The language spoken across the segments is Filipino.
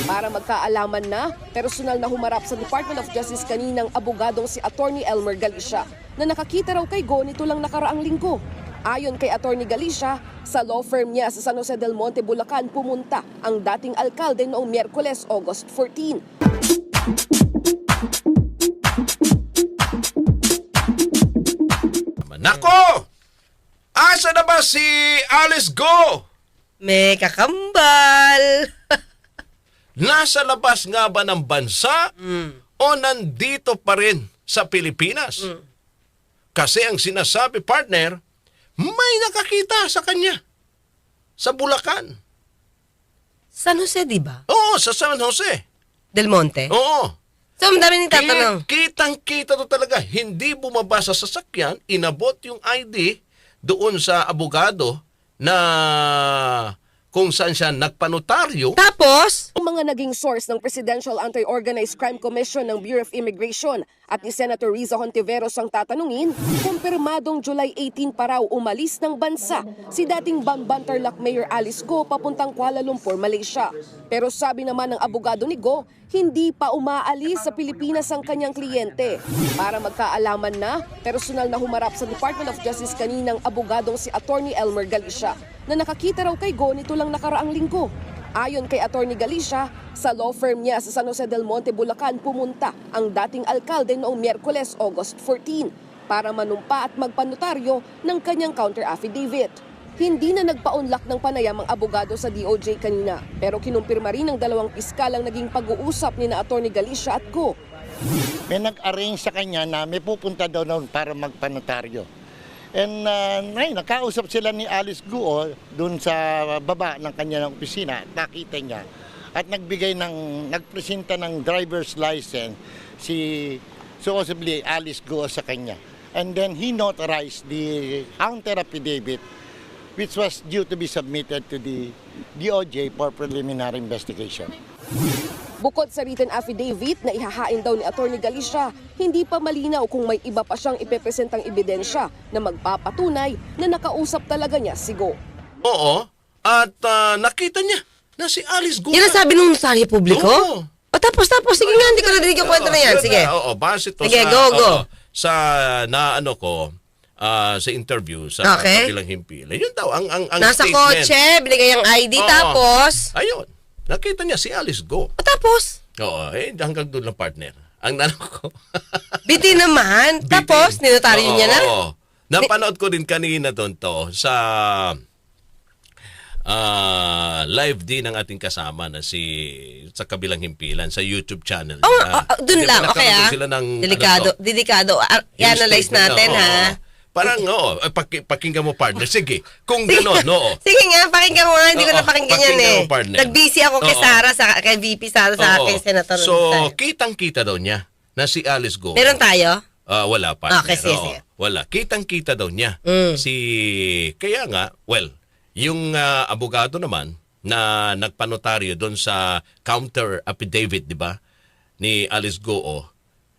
Para magkaalaman na, personal na humarap sa Department of Justice kaninang abogadong si Attorney Elmer Galicia na nakakita raw kay Go nito lang nakaraang linggo. Ayon kay Attorney Galicia, sa law firm niya sa San Jose del Monte, Bulacan pumunta ang dating alkalde noong Miyerkules, August 14. Nako! Asa na ba si Alice Go? May kakambal. Nasa labas nga ba ng bansa o nandito pa rin sa Pilipinas? Kasi ang sinasabi, partner, may nakakita sa kanya sa Bulacan. San Jose, di ba? Oo, sa San Jose. Del Monte? Oo. So, ang dami nang tatanong. Kitang-kita to talaga. Hindi bumaba sa sasakyan, inabot yung ID doon sa abogado na kung saan siya nagpanotaryo. Tapos, Ang mga naging source ng Presidential Anti-Organized Crime Commission ng Bureau of Immigration at ni Senator Riza Hontiveros ang tatanungin, kumpirmadong July 18 pa raw umalis ng bansa si dating Bamban Tarlac Mayor Alice Go papuntang Kuala Lumpur, Malaysia. Pero sabi naman ng abogado ni Go, hindi pa umaalis sa Pilipinas ang kanyang kliyente. Para magkaalaman na, personal na humarap sa Department of Justice kaninang abogadong si Attorney Elmer Galicia na nakakita raw kay Go nito lang nakaraang linggo. Ayon kay Attorney Galicia, sa law firm niya sa San Jose del Monte, Bulacan pumunta ang dating alkalde noong Miyerkules, August 14 para manumpa at magpanotaryo ng kanyang counter affidavit. Hindi na nagpaunlak ng panayam ang abogado sa DOJ kanina, pero kinumpirma rin ng dalawang piskal ang naging pag-uusap ni na Attorney Galicia at Go. May nag-arrange sa kanya na may pupunta daw noon para magpanotaryo. And nakausap sila ni Alice Guo doon sa baba ng kanyang opisina, nakita niya. At nagpresenta ng driver's license si supposedly Alice Guo sa kanya. And then he notarized the counter affidavit which was due to be submitted to the DOJ for preliminary investigation. Bukod sa written affidavit na ihahain daw ni Attorney Galicia, hindi pa malinaw kung may iba pa siyang ipepresentang ebidensya na magpapatunay na nakausap talaga niya si Go. Oo. At nakita niya na si Alice Go. yan ang sabi nung sa publiko? Oo. Tapos, sige nga, hindi ko nadinig yung kwento na yan. Sige. Oo, base to Sige, sa, go. sa naano ko, sa interview sa kabilang himpila. Yun daw, ang Nasa statement. kotse, binigay ang ID, Oo. tapos, Ayun. Nakita niya si Alice Go. tapos, Oo, hanggang doon lang, partner. Ang nanong ko. biti naman. Tapos, ninotaryo niya na. Oo. Napanood ko din kanina doon to sa live din ng ating kasama na sa kabilang himpilan sa YouTube channel. Doon lang. Okay, sila ng, delikado. I-analyze natin, ha? Parang, pakinggan mo, partner. Sige, kung gano'n, oo. Sige nga, pakinggan mo nga. Hindi ko napakinggan yan pakinggan eh. mo, partner. Nag-busy ako kay Sara, kay VP Sara sa akin, Senator. So, kitang-kita daw niya na si Alice Go. Meron tayo? Wala, partner. Okay, sige. Wala. Kitang-kita daw niya. Kaya nga, yung abogado naman na nagpanotaryo doon sa counter affidavit, di ba, ni Alice Go,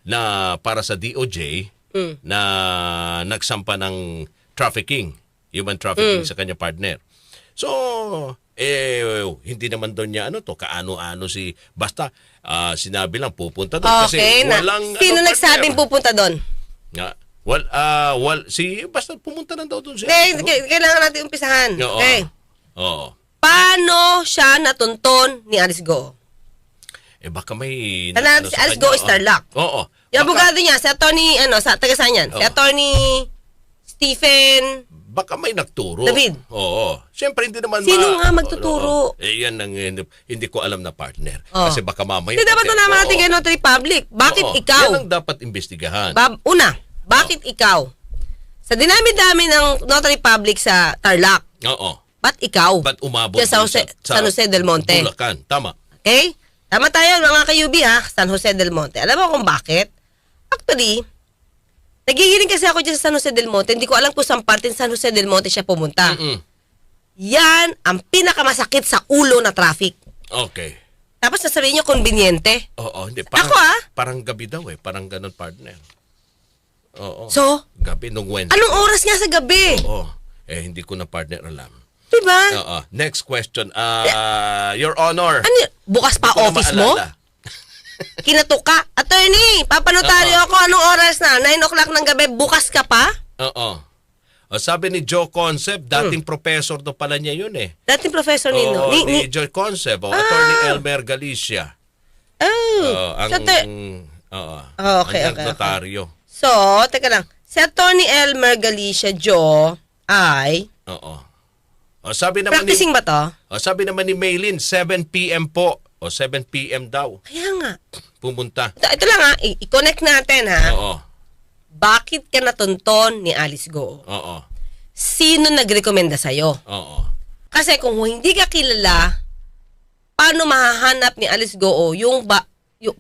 na para sa DOJ, na nagsampa ng human trafficking sa kanya partner. So, hindi naman doon niya kaano-ano basta sinabi lang pupunta doon kasi walang Sino nagsabing pupunta doon? Basta pumunta lang daw doon siya. Kailangan natin umpisahan. Oo. Okay. Oo. Paano siya natunton ni Alice Go? Baka may Si Alice Go is Tarlac. Oo. Yung abogado niya, si Attorney, taga saan yan? Si Attorney Stephen baka may nagturo. David. Oo. Siyempre, hindi naman Sino nga magtuturo? Yan ang hindi ko alam na partner. Kasi baka mamaya. Hindi dapat naman natin kay Notary Public. Bakit ikaw? Yan ang dapat imbestigahan. Bakit ikaw? Sa dinami-dami ng Notary Public sa Tarlac. Oo. Ba't ikaw? Ba't umabot sa San Jose del Monte? Bulacan. Tama. Okay? Tama tayo mga ka-UB ha, San Jose del Monte. Alam mo kung bakit? Actually, nagigiling kasi ako dyan sa San Jose del Monte. Hindi ko alam kung saan parte ng San Jose del Monte siya pumunta. Yan ang pinakamasakit sa ulo na traffic. Okay. Tapos sasabihin nyo, conveniente. Oo, hindi. Parang gabi daw parang ganun, partner. Oo. So? Gabi nung Wednesday. Anong oras nga sa gabi? Oo. Hindi ko na partner alam. Diba? Oo. Next question. Your Honor. Ano yun? Bukas pa Hindi ko na office mo? maalala. Kinatuka. Attorney, papanotaryo ako. Anong oras na? 9 o'clock ng gabi. Bukas ka pa? Oo. O, sabi ni Joe Concept, dating professor to pala niya yun eh. Dating professor nino. Oo, ni Joe Concept. Attorney Elmer Galicia. Oh. Ang, Okay. notaryo. So, teka lang. Si Attorney Elmer Galicia Joe ay... Oo. O, sabi naman Practicing ba to? sabi naman ni Maylin, 7 p.m. po. O 7 p.m. daw. Kaya nga. Pumunta. Ito lang ha. I-connect natin ha. Oo. Bakit ka natunton ni Alice Go? Oo. Sino nagrekomenda sa'yo? Oo. Kasi kung hindi ka kilala, paano mahahanap ni Alice Go yung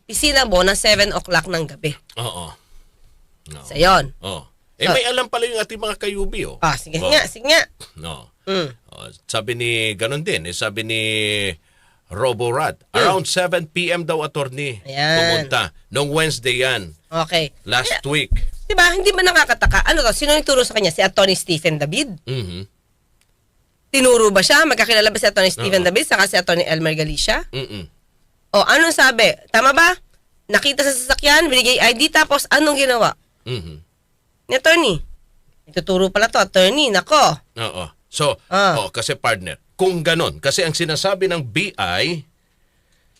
pisina mo na 7 o'clock ng gabi? Oo. No. So, yun. Oo. May alam pala yung ating mga kayubi, oh. Sige Oo. nga. No. Mm. Sabi ni, ganun din, sabi ni Roborad, around 7 p.m. daw, attorney, Ayan. pumunta. Nung Wednesday yan, Okay. last week. Diba, hindi ba nakakataka? Ano to? Sino nagturo sa kanya? Si Attorney Stephen David? Mhm. Tinuro ba siya? Magkakilala ba si Attorney Stephen Oo. David saka si Attorney Elmer Galicia? Mhm. O, anong sabi? Tama ba? Nakita sa sasakyan, binigay ID, tapos anong ginawa? Mhm. Ni Attorney. Ituturo pala to, Attorney. Nako. Oo. So, Ah. kasi partner, kung ganon, kasi ang sinasabi ng BI,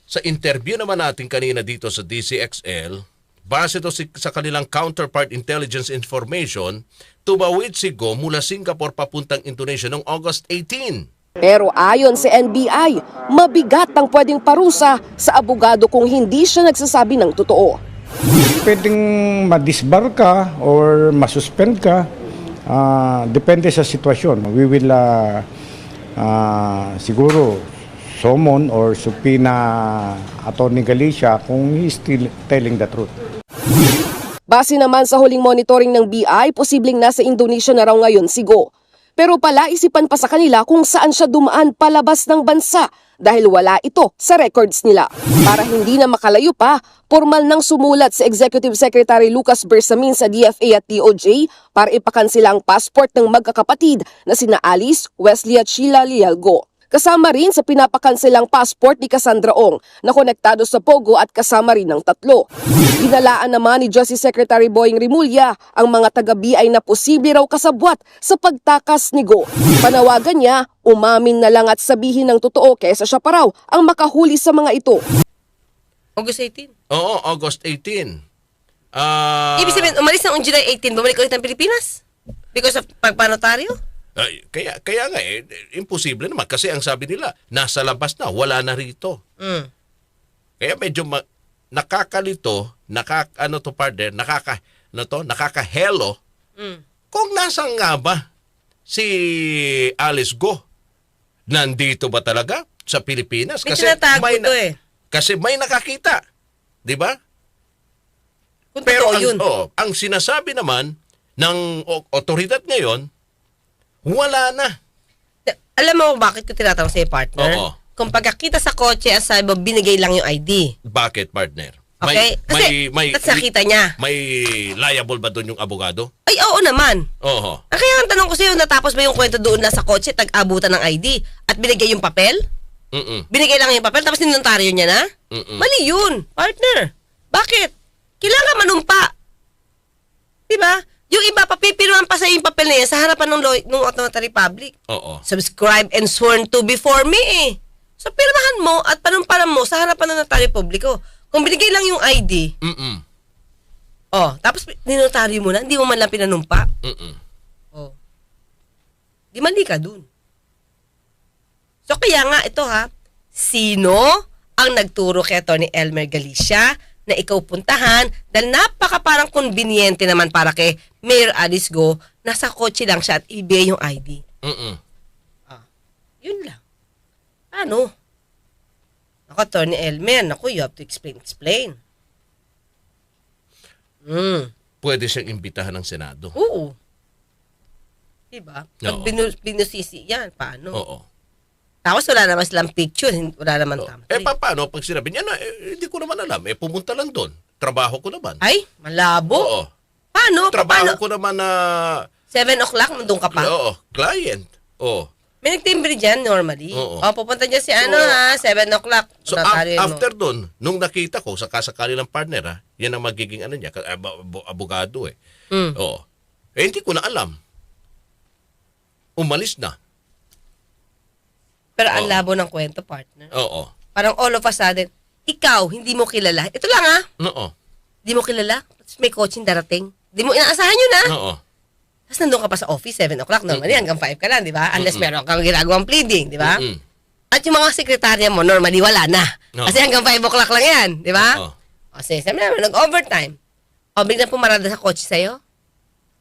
sa interview naman natin kanina dito sa DCXL, base to sa kanilang counterpart intelligence information, tumawid si Go mula Singapore papuntang Indonesia noong August 18. Pero ayon sa NBI, mabigat ang pwedeng parusa sa abogado kung hindi siya nagsasabi ng totoo. Pwedeng ma-disbar ka or ma-suspend ka. Depende sa sitwasyon. We will siguro summon or subpoena Attorney Galicia kung he is still telling the truth. Base naman sa huling monitoring ng BI, posibleng nasa Indonesia na raw ngayon si Go. Pero palaisipan pa sa kanila kung saan siya dumaan palabas ng bansa dahil wala ito sa records nila. Para hindi na makalayo pa, formal nang sumulat si Executive Secretary Lucas Bersamin sa DFA at DOJ para ipakansela ang passport ng magkakapatid na sina Alice, Wesley at Sheila Lial Go. Kasama rin sa pinapakanselang passport ni Cassandra Ong na konektado sa Pogo at kasama rin ng 3. Ginalaan naman ni Justice Secretary Boying Rimulya ang mga taga-BI na posible raw kasabwat sa pagtakas ni Go. Panawagan niya, umamin na lang at sabihin ng totoo kaysa siya pa raw ang makahuli sa mga ito. August 18. Oo, August 18. Ibig sabihin, umalis ng July 18, bumalik ulit ng Pilipinas? Because of pagpanotaryo? Kaya nga imposible naman kasi ang sabi nila, nasa labas na, wala na rito. Mm. Kaya medyo nakakalito, nakakahelo kung nasaan nga ba si Alice Go. Nandito ba talaga sa Pilipinas? May tinatago to eh. Kasi may nakakita. Di ba? Kung Pero totoo yun. ang sinasabi naman ng otoridad ngayon, wala na. Alam mo bakit ko tinatanong sa'yo, partner? Oo. Kung pagkakita sa kotse, sabi mo, binigay lang yung ID. Bakit, partner? Okay? Kasi, that's nakita niya. May liable ba doon yung abogado? Ay, oo naman. Oo. Kaya ang tanong ko sa'yo, natapos ba yung kwento doon na sa kotse, tag-abutan ng ID, at binigay yung papel? Mm-mm. Binigay lang yung papel, tapos ninontaryo niya na? Mm-mm. Mali yun, partner. Bakit? Kailangan manumpa. Diba? Yung iba, papipiruan pa sa yung papel na yan sa harapan ng notary public. Oo. Subscribe and sworn to before me eh. So, pirmahan mo at panumparan mo sa harapan ng notary publiko. Kung binigay lang yung ID, Mm-mm. tapos ninotaryo mo na, hindi mo man lang pinanumpa. Mm-mm. Di mali ka dun. So, kaya nga, ito sino ang nagturo kay Atty. Elmer Galicia na ikaw puntahan dahil parang conveniente naman para kay Mayor Alice Go, nasa kotse lang siya at ibigay yung ID. Mm-mm. Yun lang. Ano? Ako, Atty. Elmer, you have to explain. Pwede siyang imbitahan ng Senado. Oo. Diba? Pag Oo. binusisi yan, paano? Oo. Tapos wala naman silang picture, wala naman thumbprint. Paano pag sinabi niya na, hindi ko naman alam, pumunta lang doon. Trabaho ko naman. Ay, malabo. Oo. Paano? Trabaho ko naman na, 7 o'clock, nandun ka pa? client. Oo. May nagtimbre dyan normally. Oo. Pupunta dyan si 7 o'clock. So Notaryo mo. after doon, nung nakita ko sa kasakali ng partner, yan ang magiging niya, abogado eh. Oo. Hindi ko na alam. Umalis na. Pero ang Oo. labo ng kwento, partner. Oo. Parang all of a sudden, ikaw, hindi mo kilala. Ito lang Oo. hindi mo kilala. Tapos may coaching darating. Hindi mo inaasahan yun Oo. Tapos nandun ka pa sa office, 7 o'clock. Normally, hanggang 5 ka lang, di ba? Unless meron kang ginagawang pleading, di ba? Mm-mm. At yung mga sekretarya mo, normally wala na. Oo. Kasi hanggang 5 o'clock lang yan, di ba? Oo. Kasi sabi naman, nag-overtime. O, biglang pumarada sa kotse sa'yo.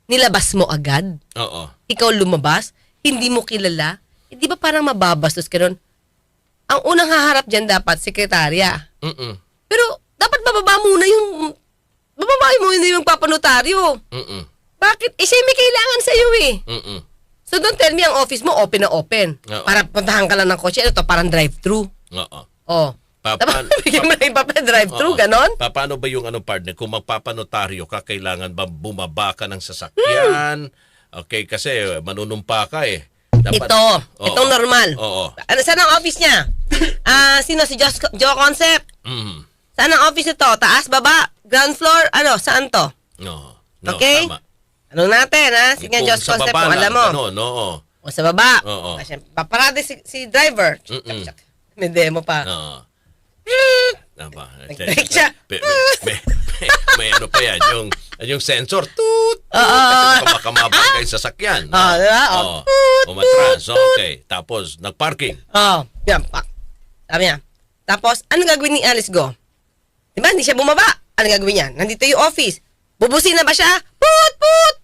Nilabas mo agad. Oo. Ikaw lumabas. Hindi mo kilala. Di ba parang mababastos ka nun? Ang unang haharap dyan dapat, sekretarya. Mm-mm. Pero, dapat bababa muna yung... Bababahin mo yung papanotaryo. Mm-mm. Bakit? Siya may kailangan sa'yo eh. Mm-mm. So don't tell me ang office mo open na open. Oo. Para puntahan ka lang ng kotse. Ito parang drive-thru. Oo. Oh. Papan- Bigyan mo na yung papel drive-thru, Oo. ganon? Paano ba yung partner? Kung magpapanotaryo ka, kailangan ba bumaba ka ng sasakyan? Okay, kasi manunumpa ka eh. Dapat, Itong normal. Oo. Ano, saan ang office niya? Sino? Si Joe Concept? Mm. Saan ang office ito? Taas, baba, ground floor? Ano, saan to? No. Okay? Tama. Ano natin, ha? Sige nga, Kung Joe sa Concept, baba kung alam mo. Ano, no. O sa baba. Oo. Kasi paparade si driver. Mm-mm. Tsak, tsak. May demo pa. Oo. Tama. Nag-break siya. May ano pa yan, yung sensor. Toot! Oo. Makamabagay sa sakyan. Di ba? Oo. Umatras. Okay. Tapos, nag-parking. Yan, pak. Sabi niya. Tapos, ano gagawin ni Alice Go? Di ba, hindi siya bumaba. Ano gagawin niya? Nandito yung office. Bubusin na ba siya? Put, put!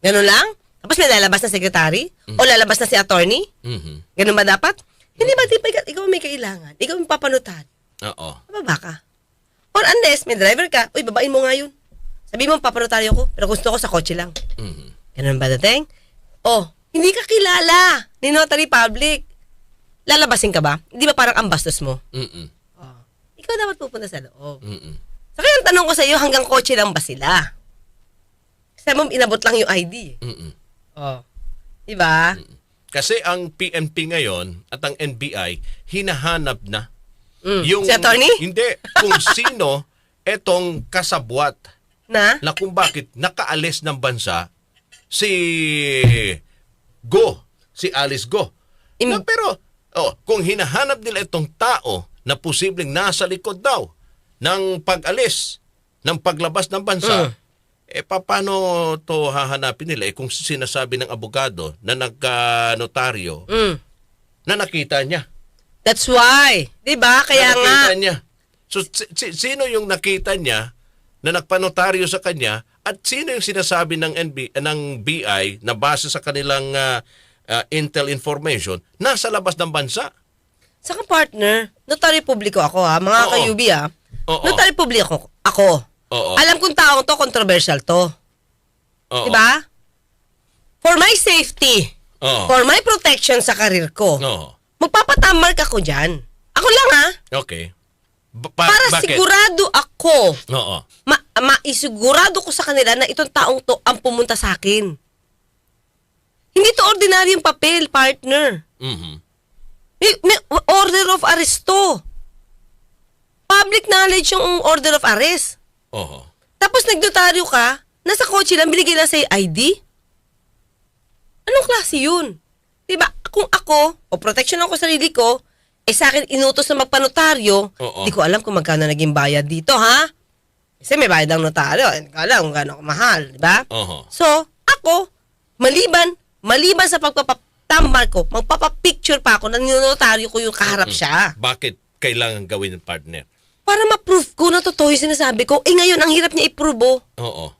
Ganun lang? Tapos may lalabas na secretary? O lalabas na si attorney? Mhm. Ganun ba dapat? Hindi ba, di ba, ikaw may kailangan? Ikaw yung papanutan. Oo. Bababa ka. Or unless, may driver ka, uy, babain mo nga yun. Sabi mo, papanutaryo ko, pero gusto ko sa kotse lang. Mhm. Ganun ba dating? Hindi ka kilala ni Notary Public. Lalabasin ka ba? Hindi ba parang ang bastos mo? Mhm. Ikaw dapat pupunta sa loob. Mhm. So kaya ang tanong ko sa iyo, hanggang kotse lang ba sila? Kasi mo, inabot lang yung ID. Mhm. Diba? Kasi ang PNP ngayon at ang NBI hinahanap na Si attorney? Hindi, kung sino etong kasabwat Na? na kung bakit nakaalis ng bansa si Go, si Alice Go. Pero kung hinahanap nila itong tao na posibleng nasa likod daw ng pag-alis, ng paglabas ng bansa, paano to hahanapin nila? Kung sinasabi ng abogado na nagnotaryo na nakita niya. That's why. Diba? Kaya na nga. nakita niya. So, sino yung nakita niya na nagpanotaryo sa kanya at sino yung sinasabi ng BI na base sa kanilang intel information nasa labas ng bansa? Saka partner, notary publiko ako mga Oo. kayubi Oo. Notary publiko ako. Oo. Alam kong taong to, controversial to. Oo. Diba? For my safety, Oo. for my protection sa karir ko, Oo. magpapatamar ka ko dyan. Ako lang Okay. Para bakit? sigurado ako, Oo. maisigurado ko sa kanila na itong taong to ang pumunta sa akin. Hindi to ordinaryong papel, partner. Mhm. May order of arrest to. Public knowledge yung order of arrest. Oo. Tapos nagnotaryo ka, nasa kotse lang, binigay lang sa'yo ID? Anong klase yun? Diba, kung ako, o protection ako sa sarili ko, sa akin inutos na magpanotaryo, Oo. di ko alam kung magkano naging bayad dito, ha? Kasi may bayad ang notaryo, hindi ko alam kung gano'ng mahal, diba? Oo. So, ako, maliban sa pagpapatambal ko, magpapapicture pa ako na ninotaryo ko yung kaharap siya. Bakit kailangan gawin ng partner? Para ma-prove ko na totoo yung sinasabi ko. Ngayon, ang hirap niya i-prove, Oo.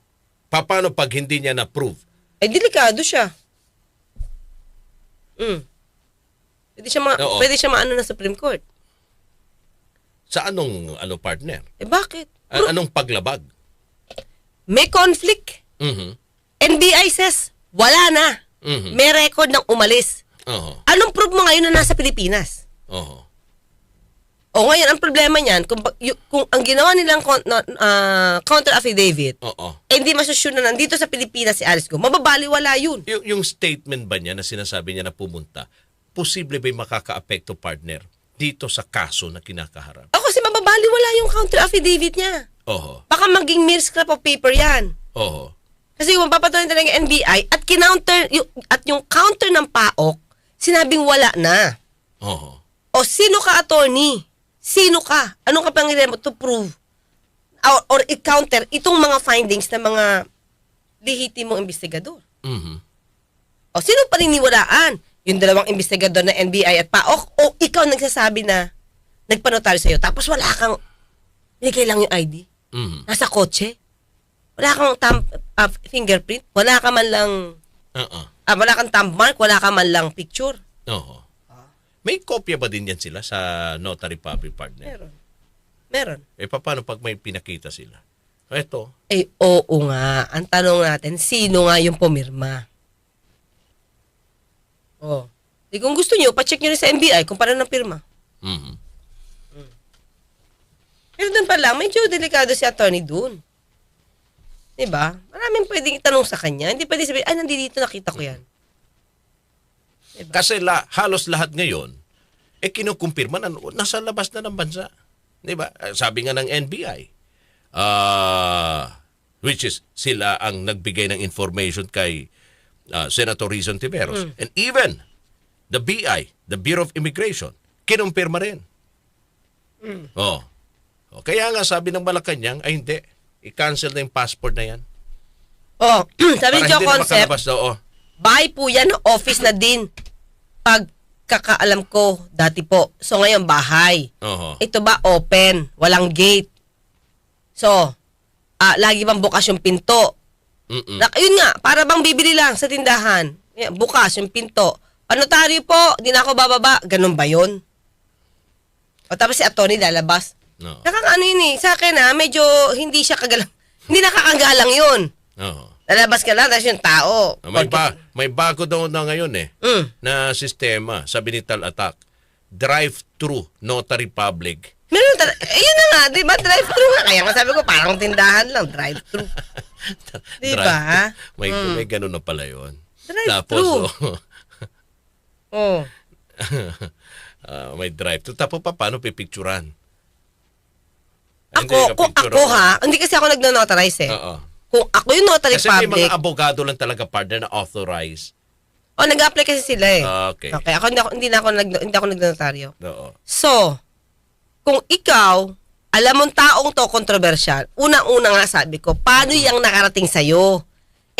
Paano pag hindi niya na-prove? delikado siya. Oo. Pwede siya maano na Supreme Court. Sa anong partner? Bakit? Anong paglabag? May conflict. Mhm. NBI says, wala na. Mhm. May record ng umalis. Oo. Anong proof mo ngayon na nasa Pilipinas? Oo. O ngayon, ang problema niyan, kung ang ginawa nilang counter affidavit, Oo. hindi masusure na nandito sa Pilipinas si Alice Go, mababaliwala yun. Yung statement ba niya na sinasabi niya na pumunta, posible ba'y makaka-apekto, partner, dito sa kaso na kinakaharap? Ako kasi mababaliwala yung counter affidavit niya. Oho. Baka maging mere scrap of paper yan. Oho. Kasi kung papatuloy talaga yung NBI at yung counter ng PAOK, sinabing wala na. Oho. O sino ka, attorney? Sino ka? Anong kapangyarihan mo to prove? Or i-counter itong mga findings ng mga lehitimong investigador? Mhm. O sino paniniwalaan? Yung dalawang investigador ng NBI at PAOK o ikaw nagsasabi na nagpanotaryo sa'yo tapos wala kang, binigay lang yung ID? Mhm. Nasa kotse? Wala kang fingerprint? Wala ka man lang, Oo. wala kang thumb mark? Wala ka man lang picture? Oho. May kopya ba din yan sila sa notary public, partner? Meron. Paano pag may pinakita sila? Ito. Oo nga. Ang tanong natin, sino nga yung pumirma? Di kung gusto nyo, pacheck nyo rin sa NBI kung paano ng pirma. Mhm. Pero doon pa lang, medyo delikado si attorney doon. Diba? Maraming pwedeng itanong sa kanya. Hindi pwede sabihin, ay, nandito, nakita ko yan. Diba? Kasi halos lahat ngayon, kinukumpirma na nasa labas na ng bansa. Di ba? Sabi nga ng NBI, which is sila ang nagbigay ng information kay Senator Rizon Tiveros. And even the BI, the Bureau of Immigration, kinumpirma rin. Kaya nga sabi ng Malacanang, ay hindi, i-cancel na yung passport na yan. Sabi Para niyo hindi na concept, makalabas daw. bahay po yan, office na din. Pagkakaalam ko, dati po. So ngayon, bahay. Oho. Ito ba open? Walang gate. So, lagi bang bukas yung pinto? Yun nga, para bang bibili lang sa tindahan. Bukas yung pinto. Panotaryo po, di na ako bababa. Ganun ba yun? O tapos si attorney lalabas. No. Nakakaano yun sa akin medyo hindi siya kagalang. Hindi nakakagalang yun. Oho. Lalabas ka lang, tapos yung tao. May bago daw na ngayon na sistema sa Binital Attack. Drive-thru notary public. Meron talaga. Yun na nga, di ba? Drive-thru nga. Kaya nga sabi ko, parang tindahan lang. Drive-thru. Di ba? May ganun na pala yun. Drive-thru. Tapos, may drive-thru. Tapos paano pipicturan? Kung ako hindi kasi ako nag-notarize eh. Oo. Kung ako yung notary Kasi may public, mga abogado lang talaga, partner, na authorized. nag-apply kasi sila eh. Okay. Ako hindi ako nag-notaryo. Oo. So, kung ikaw, alam mong taong to kontrobersyal, unang-una nga sabi ko, paano yung nakarating sa'yo?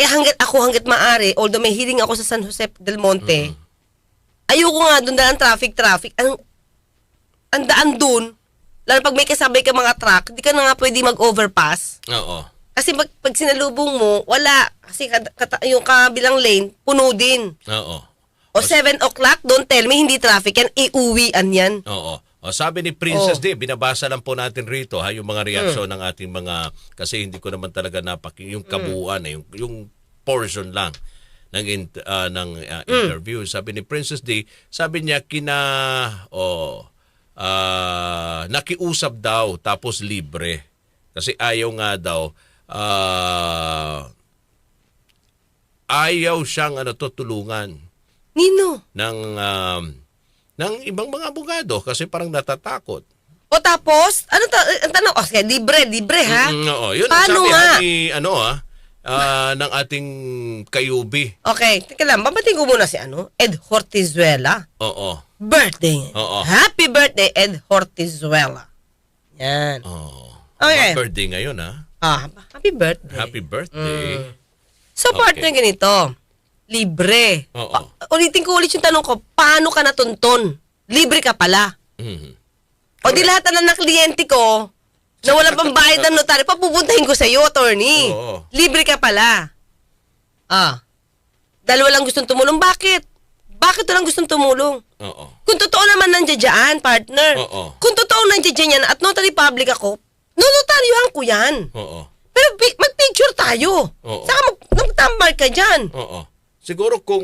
Hanggat maaari, although may hearing ako sa San Jose del Monte, ayoko nga doon daan traffic. Ang daan doon, lalo pag may kasabay ka mga truck, di ka na nga pwede mag-overpass. Oo. Kasi pag sinalubong mo, wala. Kasi yung kabilang lane, puno din. Oo. O 7 o'clock, don't tell me, hindi traffic yan, iuwian yan. Oo. Sabi ni Princess D, binabasa lang po natin rito yung mga reaksyon ng ating mga, kasi hindi ko naman talaga yung kabuuan, yung portion lang ng interview. Sabi ni Princess D, sabi niya nakiusap daw tapos libre. Kasi ayaw nga daw, ayaw siyang tulungan. Nino? Ng ibang mga abogado kasi parang natatakot. O tapos, ang tanong, sige, libre ha? Oo, yun paano ang sabi nga? ng ating kayubi. Okay, teka lang, babating ko muna si Ed Hortizuela. Oo. Birthday. Oo. Happy birthday, Ed Hortizuela. Yan. Oo. Okay. Birthday ngayon, ha? Happy birthday. Happy birthday. So, partner ganito, libre. Oo. Ulitin ko ulit yung tanong ko, paano ka natunton? Libre ka pala. Mhm. O di lahat na ng kliyente ko, na wala pang bayad ng notaryo, papupuntahin ko sa iyo, attorney. Oo. Libre ka pala. Dahil walang gustong tumulong, bakit? Bakit walang gustong tumulong? Oo. Kung totoo naman nandiyan, partner. Oo. Kung totoo nandiyan yan at notary public ako, notaryohan ko yan. Oo. Pero mag-picture tayo. Oo. Saka magtambal ka dyan. Oo. Siguro kung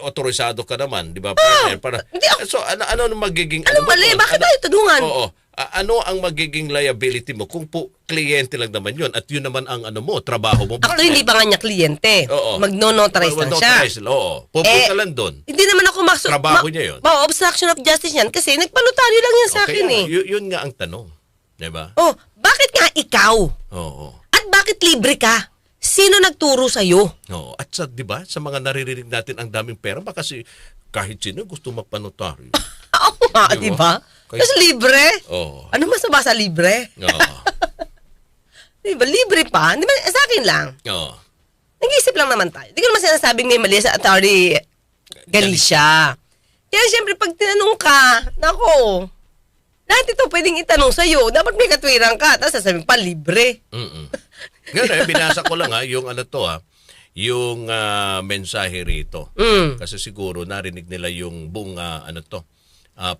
otorisado ka naman, di ba? Para, Hindi ako- so, ano magiging... Ano mali? Bakit tayo tulungan? Oo. ano ang magiging liability mo kung kliyente lang naman yun at yun naman ang trabaho mo. Actually, hindi pa nga niya kliyente. Oo. Magno-notarize lang siya. Oo. Pupunta lang doon. Hindi naman ako Trabaho niya yun. Obstruction of justice yan kasi nagpanotaryo lang yan sa akin eh. Yun nga ang tanong. Diba? Oh, bakit nga ikaw? Oo. At bakit libre ka? Sino nagturo sa'yo? Oo. At di ba, sa mga naririnig natin ang daming pera, baka kahit sino gusto magpanotaryo. Oo nga, Di di ba? ba? Tapos libre? Oo. Ano masama sa libre? Oo. Di ba? Libre pa? Di ba? Sa akin lang. Oo. Nag-iisip lang naman tayo. Di ko naman sinasabing may mali sa Atty. Galicia. Kaya siyempre, pag tinanong ka, nako, lahat ito pwedeng itanong sa'yo. Dapat may katwiran ka. Tapos sasabihin pa, libre. Ngayon, binasa ko lang yung yung mensahe rito. Kasi siguro narinig nila yung buong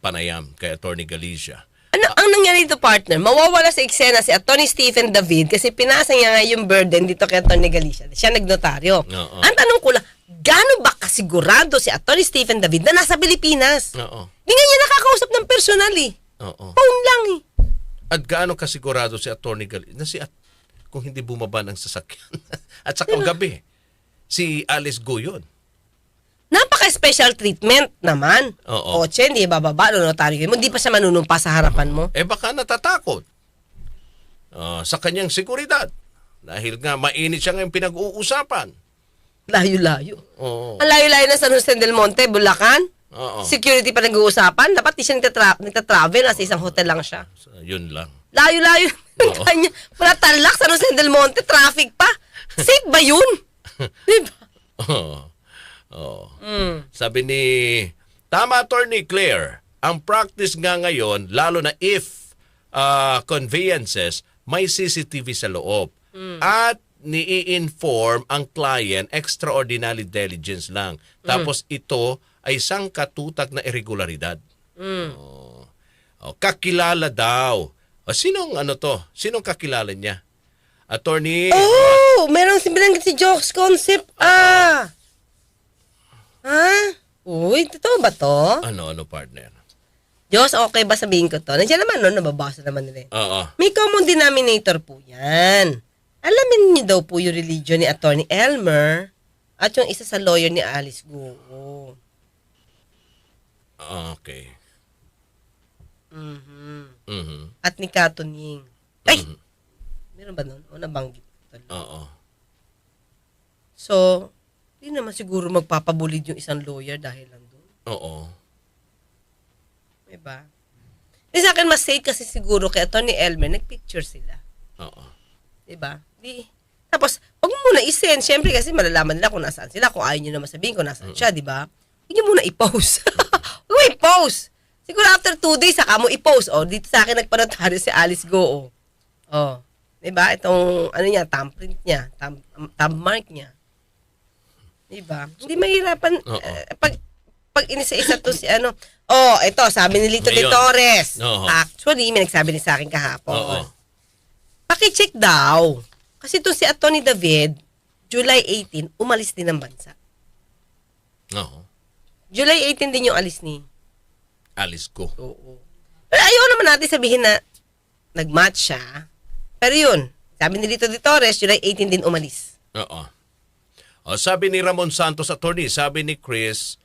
panayam kay Atty. Galicia. Ano ang nangyari dito, partner? Mawawala sa eksena si Atty. Stephen David kasi pinasa niya nga yung burden dito kay Atty. Galicia. Siya nagnotaryo. Oo. Ang tanong ko lang, gaano ba kasigurado si Atty. Stephen David na nasa Pilipinas? Oo. Di nga niya nakakausap ng personal eh. Oo. Phone lang eh. At gaano kasigurado si Atty. Galicia na kung hindi bumaba ng sasakyan. At sa gabi, si Alice Go yun. Napaka-special treatment naman. Oo. Kotse, hindi bababa, notaryo mo. Hindi pa siya manunumpa sa harapan mo. Baka natatakot sa kanyang seguridad. Dahil nga mainit siya ngayong pinag-uusapan. Layo-layo. Oo. Ang layo-layo na San Jose del Monte, Bulacan. Oo. Security pa nag-uusapan. Dapat di siya nagtatravel. Nasa isang hotel lang siya. Yun lang. Layo-layo. Oo. Wala talak, San Jose del Monte, traffic pa. Safe ba yun? Diba? Oo. Sabi ni tama, Attorney Claire, ang practice nga ngayon, lalo na if conveyances, may CCTV sa loob. At ni-inform ang client, extraordinary diligence lang. Tapos ito ay sangkatutak na irregularidad. Kakilala daw. Sinong Sinong kakilala niya? Attorney? Oh, meron binanggit si Jokes Concept. Ha? Uy, totoo ba to? Ano, partner? Diyos, okay ba sabihin ko to? Nandiyan naman, nababasa naman nila. Oo. May common denominator po yan. Alamin niyo daw po yung religion ni Attorney Elmer at yung isa sa lawyer ni Alice Go. Okay. At ni Katon Ying. Ay! Meron ba nun? O nabanggit? Oo. So, hindi naman siguro magpapabulid yung isang lawyer dahil lang doon. Oo. Diba? Sa akin, mas safe kasi siguro kay Attorney Elmer, nagpicture sila. Oo. Diba? Tapos, huwag mo muna i-send. Siyempre kasi malalaman nila kung nasaan sila. Kung ayaw nyo naman sabihin kung nasaan siya, diba? Huwag nyo muna i-post. Huwag mo i-post. Siguro after 2 days, saka mo i-post. Dito sa akin nagpanotaryo si Alice Go. Diba? Itong, thumbprint niya. Thumb mark niya. Diba? Hindi mahirapan. Pag inisa-isa to si ito, sabi ni Lito de Ngayon. Torres. Oo. Actually, may nagsabi din sa akin kahapon. Oo. Pakicheck daw. Kasi ito si Atty. David, July 18, umalis din ng bansa. Oo. July 18 din yung alis ni. Alice Go. Oo. Pero ayaw naman natin sabihin na nag-match siya. Pero yun, sabi ni Lito de Torres, July 18 din umalis. Oo. Sabi ni Ramon Santos, attorney, sabi ni Chris,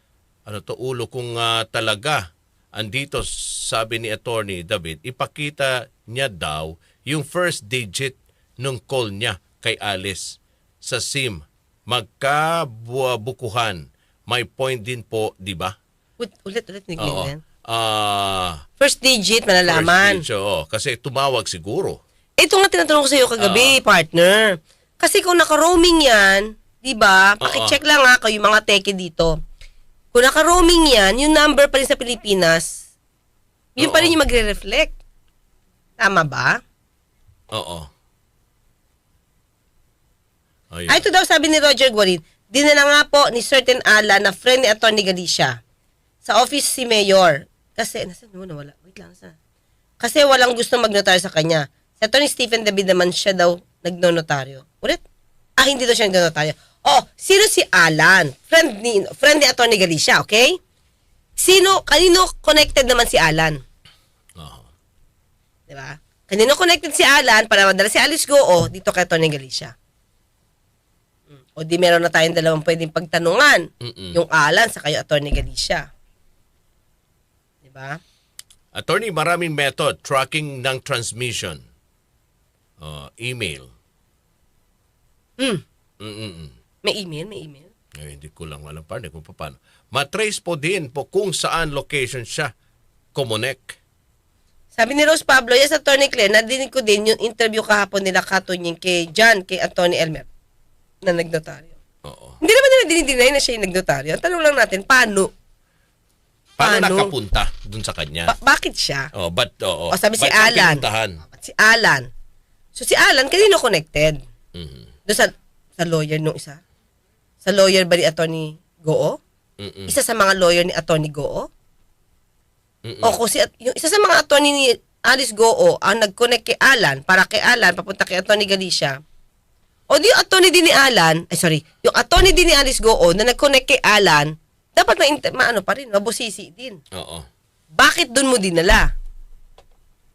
ulo kung talaga andito, sabi ni Attorney David, ipakita niya daw yung first digit nung call niya kay Alice sa SIM. Magkabukuhan. May point din po, di ba? Ulit, Oo. nigilin. First digit, malalaman. First digit, kasi tumawag siguro. Ito nga tinatanong ko sa iyo kagabi, partner. Kasi kung naka-roaming yan, di ba? Pakicheck lang ha, kayo mga teke dito. Kung naka-roaming yan, yung number pa rin sa Pilipinas, yun pa rin yung magre-reflect. Tama ba? Oo. Ayun. Ito daw sabi ni Roger Guarin, dinala nga po ni Certain Alan na friend ni Atty. Galicia sa office si Mayor. Kasi, nasan mo nawala? Wait lang, saan? Kasi walang gusto magnotaryo sa kanya. Si Atty. Stephen David naman siya daw nagnotaryo. Ulit? Hindi daw siya nagnotaryo. Sino si Alan? Friend ni Atty. Galicia, okay? Kanino connected naman si Alan? Di ba? Kanino connected si Alan para madala si Alice Goo dito kay Atty. Galicia? O di meron na tayong dalawang pwedeng pagtanungan. Yung Alan sa kayo Atty. Galicia. Di ba? Attorney, maraming method. Tracking ng transmission. Email. May email. Hindi ko lang alam pa kung paano. Matrace po din po kung saan location siya kumunek. Sabi ni Rose Pablo, yes, Atty. Claire, nadinig ko din yung interview kahapon nila Katunying kay John, kay Atty. Elmer, na nagnotaryo. Oo. Hindi naman nila dinideny na siya yung nagnotaryo. Ang tanong lang natin, paano? Paano nakapunta dun sa kanya? Bakit siya? Oo. O sabi si Ba't siya Alan. pinuntahan? Si Alan. So si Alan, kanino connected? Mhm. Doon sa lawyer nung isa? Sa lawyer ba ni Atty. Goo? Isa sa mga lawyer ni Atty. Goo? O kung yung isa sa mga attorney ni Alice Goo ang nag-connect kay Alan, para kay Alan, papunta kay Atty. Galicia, o di yung attorney din ni Alan, yung attorney din ni Alice Goo na nag-connect kay Alan, dapat maano pa rin, mabusisi din. Oo. Bakit dun mo dinala?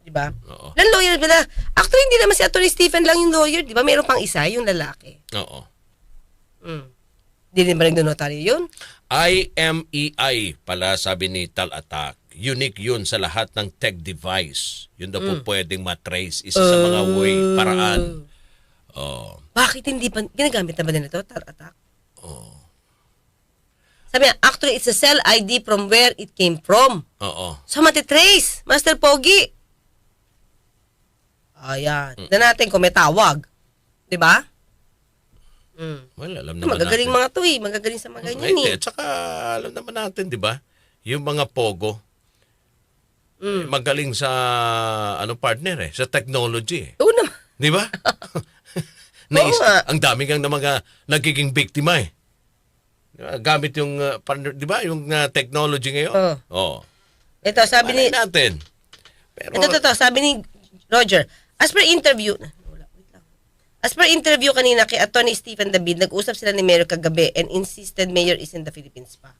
Diba? Oo. Lan lawyer ba? Actually, hindi naman si Atty. Stephen lang yung lawyer, di ba? Mayroon pang isa, yung lalaki. Oo. Hindi din ba nagdonotaryo yun? IMEI pala sabi ni Tal Attack. Unique yun sa lahat ng tech device. Yun daw po pwedeng matrace. Isa sa mga paraan. Oh. Bakit hindi pa, ginagamit na ba nila ito? Tar-attack? Sabi niya, actually, it's a cell ID from where it came from. Oo. So, matitrace, Master Pogi. Ayan. Tignan natin kung may tawag. Diba? Well, alam naman Magagaling natin. mga to eh. Magagaling sa mga ganyan Hindi, eh. at saka alam naman natin, di ba? Yung mga pogo, magaling sa partner sa technology. Oo naman. Di ba? Ang dami kang na mga nagiging biktima eh. Gamit yung, di ba, yung technology ngayon? Oo. Ito, sabi ni... Malay natin. Pero, Ito, sabi ni Roger, as per interview kanina kay Atty. Stephen David, nag-usap sila ni Mayor kagabi and insisted Mayor is in the Philippines pa.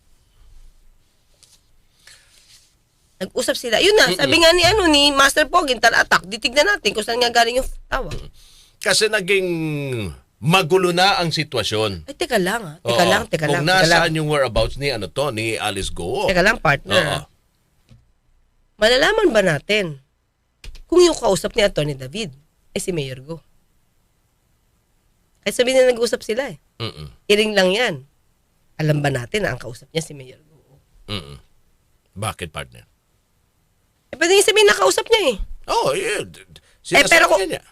Nag-usap sila. Yun na, sabi nga ni Master Pogin, Tal-Attack, ditignan natin kung saan nga galing yung tawag. kasi naging magulo na ang sitwasyon. Ay, teka lang. Oo. Kung nasaan yung whereabouts ni ni Alice Goo. Teka lang, partner. Oo. Malalaman ba natin kung yung kausap ni Atty. David ay si Mayor Go? Ay sabihin na nag-usap sila eh. Iring lang yan. Alam ba natin na ang kausap niya si Mayor Go? Bakit, partner? Eh, pwede niya sabihin na kausap niya eh. Oh, yeah. pero Sinasabi niya.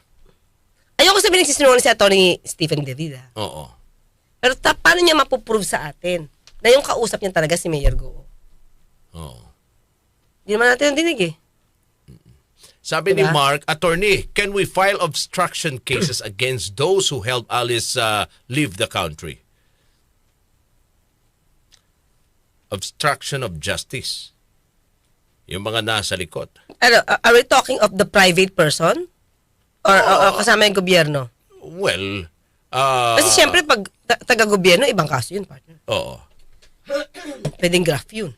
Ayoko sabihin nagsisinungaling si Atty. Stephen David ah. Oo. Pero paano niya mapuprove sa atin na yung kausap niya talaga si Mayor Go? Oo. Hindi naman natin dinig eh. Sabi ni Diba? Mark, Attorney, can we file obstruction cases against those who helped Alice leave the country? Obstruction of justice. Yung mga nasa likod. Ano, are we talking of the private person? Or kasama yung gobyerno? Well, Kasi siyempre pag taga-gobyerno, ibang kaso yun, partner. oo. Pwedeng graft yun.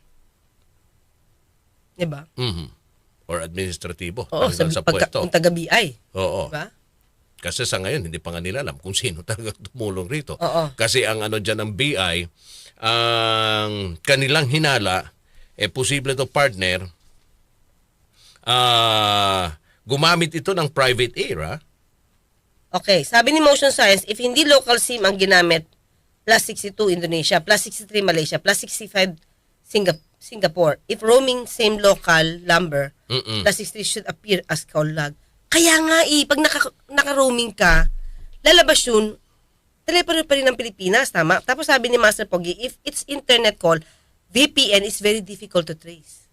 Diba? Or administratibo. Oo, hanggang sa pwesto. kung taga-BI. Oo. Diba? Kasi sa ngayon, hindi pa nga nila alam kung sino talaga tumulong rito. Oo. Kasi ang dyan ng BI, ang kanilang hinala, posible to partner, gumamit ito ng private air, ha? Okay, sabi ni Motion Science, if hindi local SIM ang ginamit, plus 62 Indonesia, plus 63 Malaysia, plus 65 Singapore. If roaming same local number, plus 63 should appear as call log. Kaya nga pag naka-roaming ka, lalabas yun, telepono pa rin ng Pilipinas, tama? Tapos sabi ni Master Pogi, if it's internet call, VPN is very difficult to trace.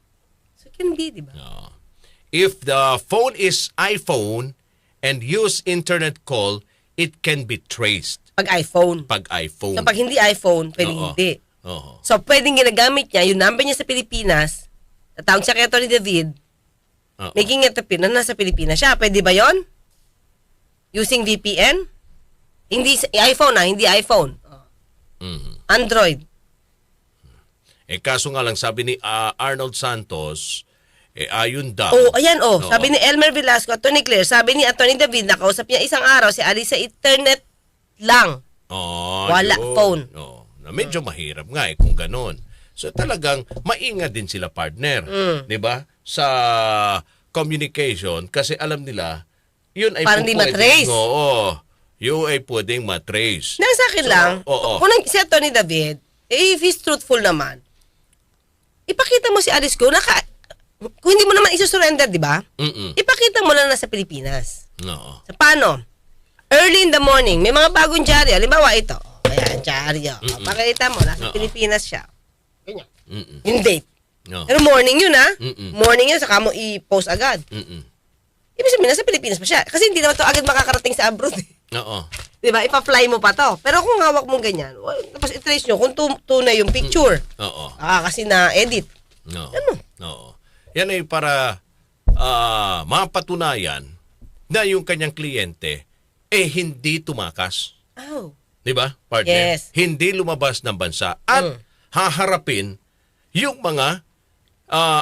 So it can be, di ba? If the phone is iPhone and use internet call, it can be traced. Pag iPhone. Pag iPhone. So pag hindi iPhone, pwedeng Oo. hindi. Oo. So pwedeng ginagamit niya, yung number niya sa Pilipinas, tatawag siya kay Atty. David, Oo. making it appear na nasa Pilipinas siya. Pwede ba yon? Using VPN? Hindi iPhone hindi iPhone. Android. Kaso nga lang, sabi ni Arnold Santos, ayon daw. Oh, ayan Oo. Sabi ni Elmer Velasco, Attorney Claire, sabi ni Attorney David, nakausap niya isang araw si Alice sa internet lang. Wala phone. Na medyo mahirap nga kung ganon. So talagang maingat din sila partner, 'di ba? Sa communication kasi alam nila yun ay Parang di matrace. Oo. Yun ay pwedeng matrace. Nang sa akin lang, oo. kung si Attorney David, if he's truthful naman, ipakita mo si Alice ko, kung hindi mo naman isusurrender, di ba? Ipakita mo lang na sa Pilipinas. Oo. So, paano? Early in the morning, may mga bagong dyaryo. Halimbawa ito. Ayan, dyaryo. Pakita mo, nasa Pilipinas siya. Ganyan. Yung date. No. Pero morning yun, ha? Morning yun, saka mo i-post agad. Ibig sabihin, nasa Pilipinas pa siya. Kasi hindi naman ito agad makakarating sa abroad. Oo. Di ba? Ipa-fly mo pa to. Pero kung hawak mo ganyan, tapos i-trace nyo kung tunay yung picture. Oo. Kasi na-edit. No. Ano? Oo. Yan ay para mapatunayan na yung kanyang kliyente hindi tumakas. Oh. 'Di ba, partner? Yes. Hindi lumabas ng bansa at haharapin yung mga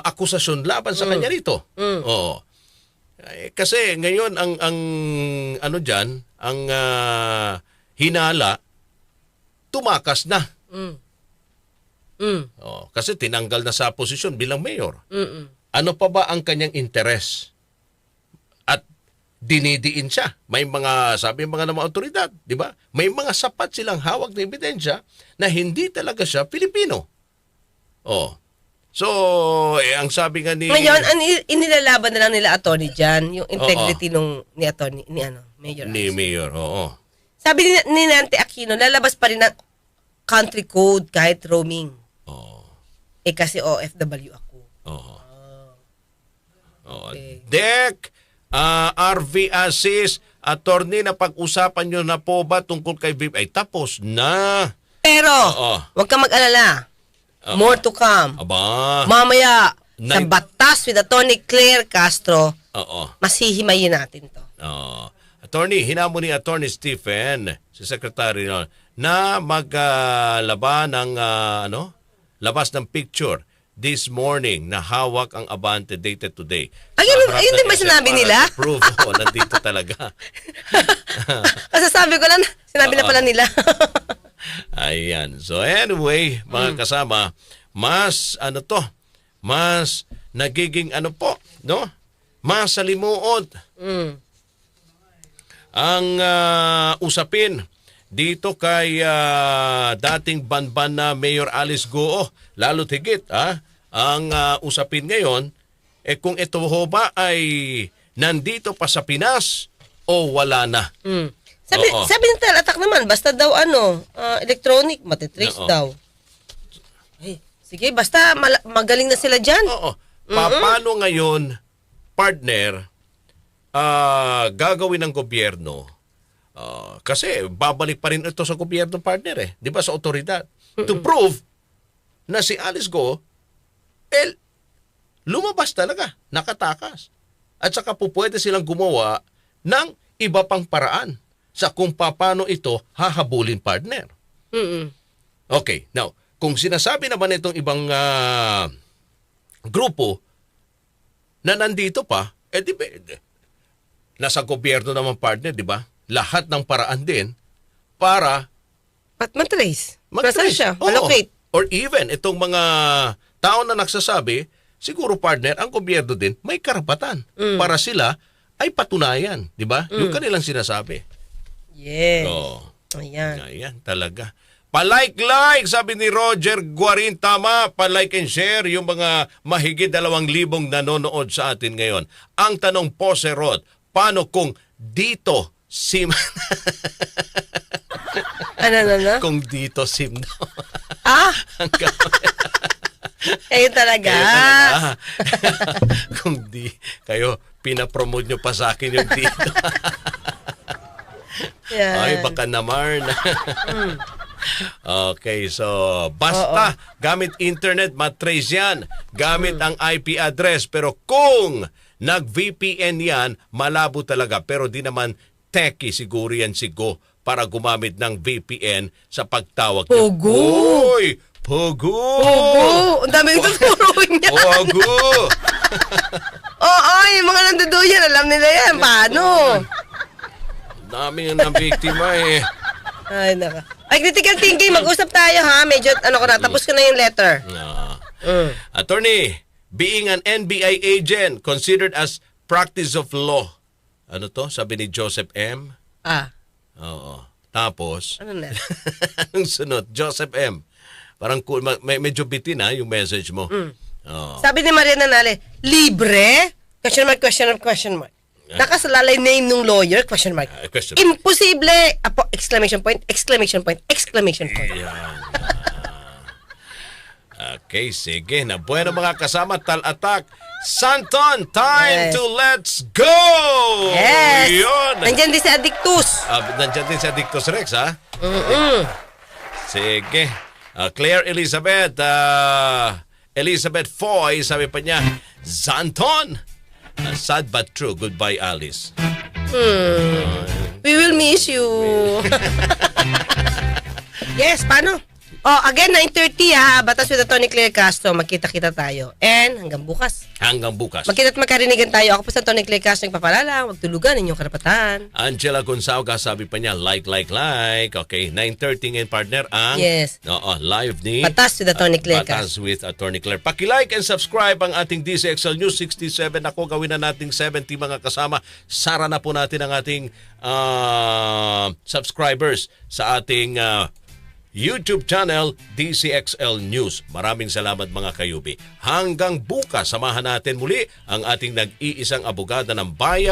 akusasyon laban sa kanya rito. Oo. Kasi ngayon ang ano diyan, ang hinala tumakas na. Kasi tinanggal na sa posisyon bilang mayor. Ano pa ba ang kanyang interes? At dinidiin siya. May mga, sabi mga ng mga otoridad, di ba? May mga sapat silang hawak na ebidensya na hindi talaga siya Pilipino. So, ang sabi nga ni... Ngayon, inilalaban na lang nila attorney dyan, yung integrity ni attorney, Mayor. Ni Mayor, oo. Sabi ni Nante Aquino, lalabas pa rin ang country code kahit roaming. Kasi OFW ako. Dek, RV Assis, attorney, na pag-usapan nyo na po ba tungkol kay VIP? Ay, tapos na. Pero, huwag kang mag-alala. More to come. Aba. Mamaya, sa batas with Attorney Claire Castro, masihimayin natin to. Attorney, hinamo ni Attorney Stephen, si Secretary, na maglaba ng labas ng picture this morning na hawak ang Abante dated today. Ayun din ba sinabi nila? Proof, nandito talaga. Kasi sabi ko lang, sinabi na pala nila. Ayan. So anyway, mga kasama, mas mas nagiging mas salimuot ang usapin dito kay dating banban na Mayor Alice Guo. Lalo't higit, ang usapin ngayon, kung ito ho ba ay nandito pa sa Pinas o wala na. Sabi ng Talatak naman, basta daw electronic, matitrace daw. Sige, basta magaling na sila dyan. Paano ngayon, partner, gagawin ng gobyerno? Kasi babalik pa rin ito sa gobyerno, partner, di ba, sa otoridad. To prove na si Alice Go, lumabas talaga, nakatakas. At saka po pwede silang gumawa ng iba pang paraan sa kung paano ito hahabulin, partner. Okay, now, kung sinasabi naman itong ibang grupo na nandito pa, nasa gobyerno naman, partner, di ba? Lahat ng paraan din para matrace. Matrace siya, malocate. Or even, itong mga tao na nagsasabi, siguro, partner, ang gobyerno din may karapatan para sila ay patunayan, di ba? Yung kanilang sinasabi. Yes. Ayan. Ayan, talaga. Palike, sabi ni Roger Guarin, tama, palike and share yung mga mahigit 2,000 nanonood sa atin ngayon. Ang tanong po, Sir Rod, paano kung dito sim... Ano? Kung dito sim no? Kayo talaga. Kung di, kayo, pinapromote nyo pa sa akin yung dito. Ay, baka naman. Okay, so basta gamit internet, matrace yan. Gamit ang IP address. Pero kung nag-VPN yan, malabo talaga. Pero di naman techie siguro yan si Go para gumamit ng VPN sa pagtawag niya. Pogo! Uy! Pogo! Pogo! Ang dami yung tuturo niya. Pogo! Oo, yung mga nanduduyan, alam nila yan. Paano? Dami nga ng biktima eh. Ay, naka. Ay, critical thinking, mag-usap tayo ha. Medyo, tapos ko na yung letter. Attorney, being an NBI agent considered as practice of law. Ano to? Sabi ni Joseph M. Oo. Tapos, Ano na? anong sunod? Joseph M. Parang cool, medyo bitin ha, yung message mo. Oo. Sabi ni Maria Nanale, libre? Question mark, question mark, question mark. Nakasalalay name ng lawyer, question mark. Question mark. Imposible! Exclamation point, exclamation point, exclamation point. Yan. Okay, sige. Na bueno mga kasama, Tal-Atak. Santon, time Yes. to let's go! Yes! Yun. Nandyan din si Addictus. Nandyan din si Addictus Rex, ha? Sige. Claire Elizabeth, Elizabeth Foy, sabi pa niya, Santon! Sad but true. Goodbye, Alice. We will miss you. Yes, paano? Oh, again, 9:30 ha. Batas with Attorney Claire Castro. Magkita-kita tayo. And hanggang bukas. Hanggang bukas. Magkita at magkarinigan tayo. Ako po sa Attorney Claire Castro. Nagpapalala. Huwag tulugan inyong karapatan. Angela Gonzaga, sabi pa niya, like. Okay, 9:30 ngayon, partner, ang Yes. live ni Batas with Attorney Claire Batas with Attorney Claire. Paki-like and subscribe ang ating DCXL News 67. Ako, gawin na nating 70 mga kasama. Sara na po natin ang ating subscribers sa ating YouTube channel DCXL News. Maraming salamat mga kayubi. Hanggang bukas, samahan natin muli ang ating nag-iisang abogada ng bayan.